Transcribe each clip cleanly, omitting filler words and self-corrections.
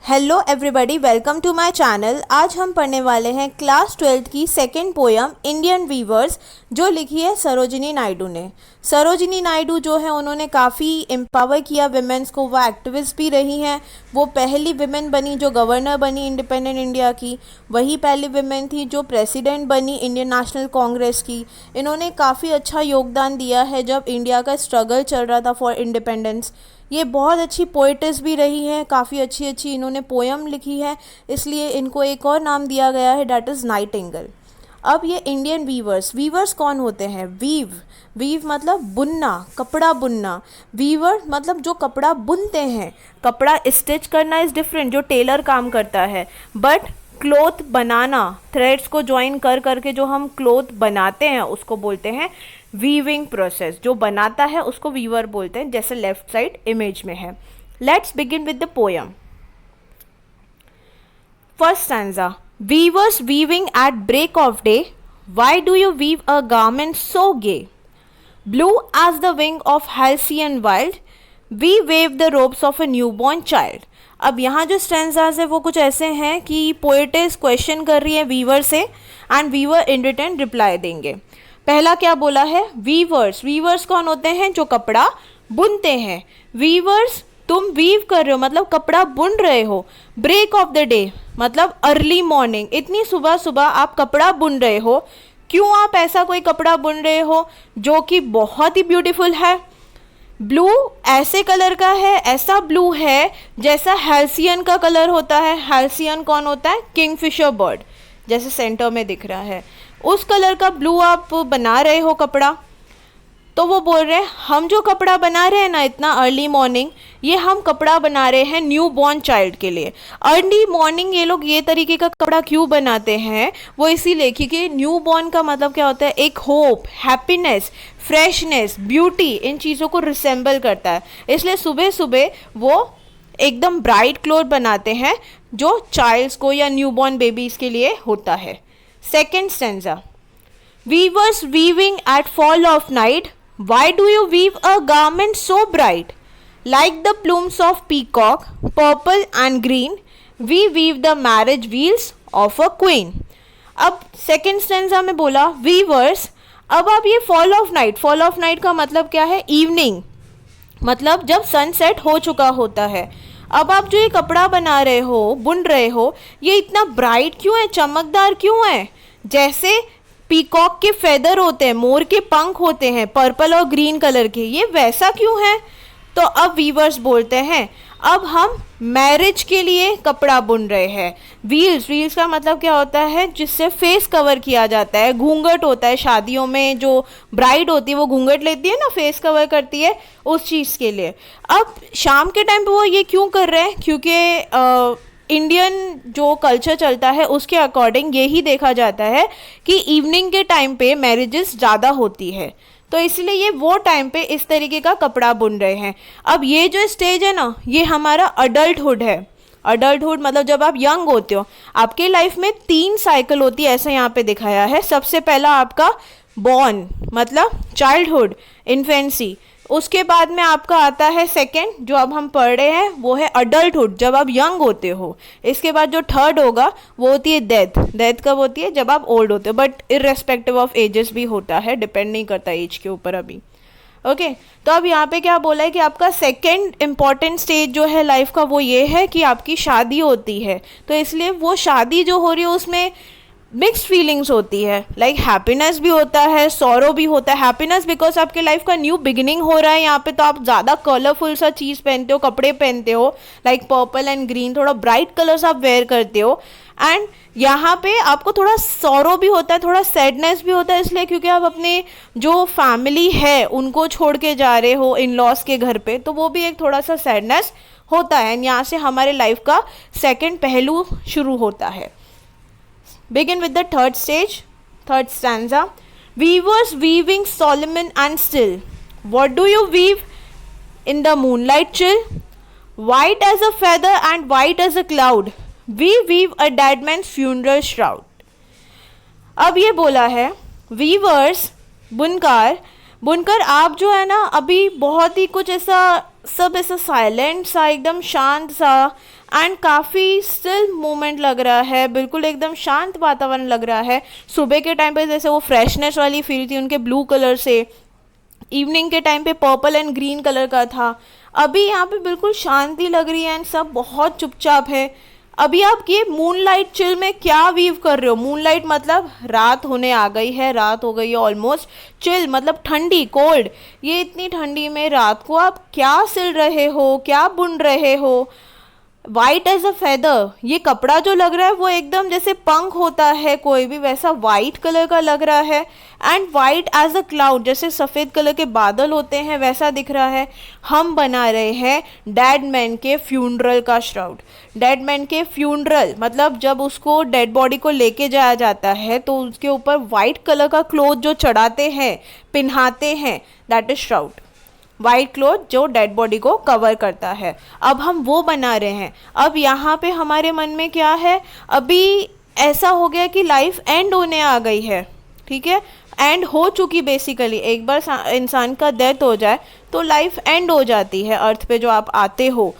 Hello everybody, welcome to my channel. आज हम पढ़ने वाले हैं क्लास 12th की सेकंड पोयम इंडियन वीवर्स, जो लिखी है सरोजिनी नायडू ने। सरोजिनी नायडू जो है उन्होंने काफ़ी एम्पावर किया विमेंस को। वो एक्टिविस्ट भी रही हैं। वो पहली विमेन बनी जो गवर्नर बनी इंडिपेंडेंट इंडिया की। वही पहली विमेन थी जो प्रेसिडेंट बनी इंडियन नेशनल कांग्रेस की। इन्होंने काफ़ी अच्छा योगदान दिया है जब इंडिया का स्ट्रगल चल रहा था फॉर इंडिपेंडेंस। ये बहुत अच्छी पोइटिस भी रही हैं, काफ़ी अच्छी अच्छी इन्होंने पोयम लिखी है, इसलिए इनको एक और नाम दिया गया है, डैट इज़ नाइटिंगेल। अब ये इंडियन वीवर्स कौन होते हैं? वीव मतलब बुनना, कपड़ा बुनना। वीवर मतलब जो कपड़ा बुनते हैं। कपड़ा स्टिच करना इज़ डिफरेंट, जो टेलर काम करता है, बट क्लोथ बनाना, थ्रेड्स को ज्वाइन कर करके जो हम क्लोथ बनाते हैं उसको बोलते हैं वीविंग प्रोसेस। जो बनाता है उसको वीवर बोलते हैं, जैसे लेफ्ट साइड इमेज में है। Let's begin with the poem. First stanza. Weavers weaving at break of day, why do you weave a garment so gay? Blue as the wing of halcyon wild, we weave the robes of a newborn child. अब यहाँ जो stanzas है वो कुछ ऐसे हैं कि poet's question कर रही है वीवर से and weaver in return reply देंगे। पहला क्या बोला है? वीवर्स कौन होते हैं? जो कपड़ा बुनते हैं। वीवर्स, तुम वीव कर रहे हो मतलब कपड़ा बुन रहे हो। ब्रेक ऑफ द डे मतलब अर्ली मॉर्निंग, इतनी सुबह सुबह आप कपड़ा बुन रहे हो। क्यों आप ऐसा कोई कपड़ा बुन रहे हो जो कि बहुत ही ब्यूटीफुल है? ब्लू ऐसे कलर का है, ऐसा ब्लू है जैसा हैल्सियन का कलर होता है। हैल्सियन कौन होता है? किंगफिशर बर्ड, जैसे सेंटर में दिख रहा है, उस कलर का ब्लू आप बना रहे हो कपड़ा। तो वो बोल रहे हैं हम जो कपड़ा बना रहे हैं ना इतना अर्ली मॉर्निंग, ये हम कपड़ा बना रहे हैं न्यू बॉर्न चाइल्ड के लिए। अर्ली मॉर्निंग ये लोग ये तरीके का कपड़ा क्यों बनाते हैं? वो इसीलिए क्योंकि न्यू बॉर्न का मतलब क्या होता है? एक होप, हैप्पीनेस, फ्रेशनेस, ब्यूटी, इन चीज़ों को रिसेंबल करता है। इसलिए सुबह सुबह वो एकदम ब्राइट क्लोथ बनाते हैं जो चाइल्ड्स को या न्यू बॉर्न बेबीज़ के लिए होता है। Second stanza. Weavers weaving at fall of night, why do you weave a garment so bright? Like the plumes of peacock, purple and green, we weave the marriage wheels of a queen. अब second stanza में बोला viewers. अब आप ये fall of night का मतलब क्या है? इवनिंग, मतलब जब सनसेट हो चुका होता है। अब आप जो ये कपड़ा बना रहे हो, बुन रहे हो, ये इतना ब्राइट क्यों है, चमकदार क्यों है? जैसे पीकॉक के फेदर होते हैं, मोर के पंख होते हैं पर्पल और ग्रीन कलर के, ये वैसा क्यों है? तो अब वीवर्स बोलते हैं अब हम मैरिज के लिए कपड़ा बुन रहे हैं। व्हील्स का मतलब क्या होता है? जिससे फेस कवर किया जाता है। घूंघट होता है शादियों में, जो ब्राइड होती है वो घूंघट लेती है ना, फेस कवर करती है, उस चीज़ के लिए। अब शाम के टाइम पे वो ये क्यों कर रहे हैं? क्योंकि इंडियन जो कल्चर चलता है उसके अकॉर्डिंग यही देखा जाता है कि इवनिंग के टाइम पे मैरिजेस ज़्यादा होती है, तो इसलिए ये वो टाइम पे इस तरीके का कपड़ा बुन रहे हैं। अब ये जो स्टेज है ना, ये हमारा अडल्टहुड है। अडल्टहुड मतलब जब आप यंग होते हो। आपके लाइफ में 3 साइकिल होती है, ऐसा यहाँ पे दिखाया है। सबसे पहला आपका बॉर्न मतलब चाइल्डहुड, इन्फेंसी। उसके बाद में आपका आता है सेकंड, जो अब हम पढ़ रहे हैं, वो है अडल्टहुड, जब आप यंग होते हो। इसके बाद जो थर्ड होगा वो होती है डेथ कब होती है? जब आप ओल्ड होते हो, बट इररेस्पेक्टिव ऑफ एजेस भी होता है, डिपेंड नहीं करता एज के ऊपर अभी। ओके तो अब यहाँ पे क्या बोला है कि आपका सेकंड इम्पॉर्टेंट स्टेज जो है लाइफ का वो ये है कि आपकी शादी होती है। तो इसलिए वो शादी जो हो रही है उसमें मिक्स्ड फीलिंग्स होती है, लाइक हैप्पीनेस भी होता है, सॉरो भी होता है। हैप्पीनेस बिकॉज आपके लाइफ का न्यू बिगिनिंग हो रहा है यहाँ पे, तो आप ज़्यादा कलरफुल सा चीज़ पहनते हो, कपड़े पहनते हो, लाइक पर्पल एंड ग्रीन, थोड़ा ब्राइट कलर्स आप वेयर करते हो। एंड यहाँ पे आपको थोड़ा सॉरो भी होता है, थोड़ा सैडनेस भी होता है, इसलिए क्योंकि आप अपने जो फैमिली है उनको छोड़ के जा रहे हो इन लॉस के घर पे, तो वो भी एक थोड़ा सा सैडनेस होता है। एंड यहाँ से हमारे लाइफ का सेकेंड पहलू शुरू होता है। Begin with the third stanza. Weavers weaving solemn and still, what do you weave in the moonlight chill? White as a feather and white as a cloud, we weave a dead man's funeral shroud. अब ये बोला है viewers, बुनकर आप जो है ना अभी बहुत ही कुछ ऐसा सब ऐसा साइलेंट सा, एकदम शांत सा, एंड काफ़ी स्टिल मोमेंट लग रहा है, बिल्कुल एकदम शांत वातावरण लग रहा है। सुबह के टाइम पे जैसे वो फ्रेशनेस वाली फील थी उनके ब्लू कलर से, इवनिंग के टाइम पे पर्पल एंड ग्रीन कलर का था। अभी यहाँ पे बिल्कुल शांति लग रही है एंड सब बहुत चुपचाप है। अभी आप ये मूनलाइट चिल में क्या वीव कर रहे हो? मूनलाइट मतलब रात होने आ गई है, रात हो गई है ऑलमोस्ट। चिल मतलब ठंडी, कोल्ड। ये इतनी ठंडी में रात को आप क्या सिल रहे हो, क्या बुन रहे हो? वाइट एज अ फेदर, ये कपड़ा जो लग रहा है वो एकदम जैसे पंख होता है कोई भी, वैसा वाइट कलर का लग रहा है। And white as a cloud, जैसे सफ़ेद कलर के बादल होते हैं वैसा दिख रहा है। हम बना रहे हैं डेड मैन के फ्यूनरल का श्राउड। डेड मैन के फ्यूनरल मतलब जब उसको डेड बॉडी को लेके जाया जाता है तो उसके ऊपर वाइट कलर का क्लोथ जो चढ़ाते हैं, पिन्हाते हैं, that is shroud. White cloth जो डेड बॉडी को कवर करता है, अब हम वो बना रहे हैं। अब यहाँ पे हमारे मन में क्या है, अभी ऐसा हो गया कि लाइफ एंड होने आ गई है, ठीक है, एंड हो चुकी बेसिकली। एक बार इंसान का डेथ हो जाए तो लाइफ एंड हो जाती है अर्थ पे जो आप आते हो।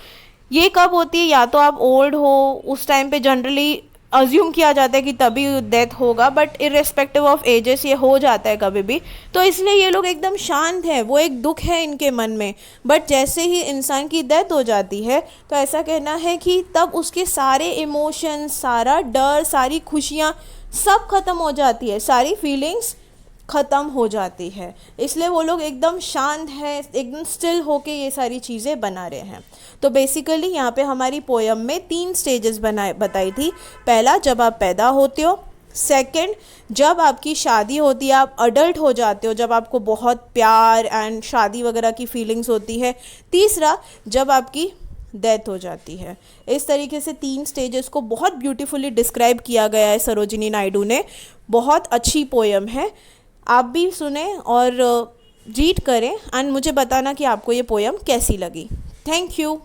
ये कब होती है? या तो आप ओल्ड हो, उस टाइम पे जनरली अज्यूम किया जाता है कि तभी डेथ होगा, बट इर्रेस्पेक्टिव ऑफ एजेस ये हो जाता है कभी भी। तो इसलिए ये लोग एकदम शांत हैं, वो एक दुख है इनके मन में। बट जैसे ही इंसान की डेथ हो जाती है तो ऐसा कहना है कि तब उसके सारे इमोशंस, सारा डर, सारी खुशियाँ सब खत्म हो जाती है, सारी फीलिंग्स ख़त्म हो जाती है। इसलिए वो लोग एकदम शांत है, एकदम स्टिल होके ये सारी चीज़ें बना रहे हैं। तो बेसिकली यहाँ पे हमारी पोयम में 3 स्टेजेस बताई थी। पहला, जब आप पैदा होते हो। सेकंड, जब आपकी शादी होती है, आप अडल्ट हो जाते हो, जब आपको बहुत प्यार एंड शादी वगैरह की फीलिंग्स होती है। तीसरा, जब आपकी डेथ हो जाती है। इस तरीके से 3 स्टेजेस को बहुत ब्यूटीफुली डिस्क्राइब किया गया है सरोजिनी नायडू ने। बहुत अच्छी पोयम है, आप भी सुने और रीड करें एंड मुझे बताना कि आपको ये पोयम कैसी लगी। Thank you.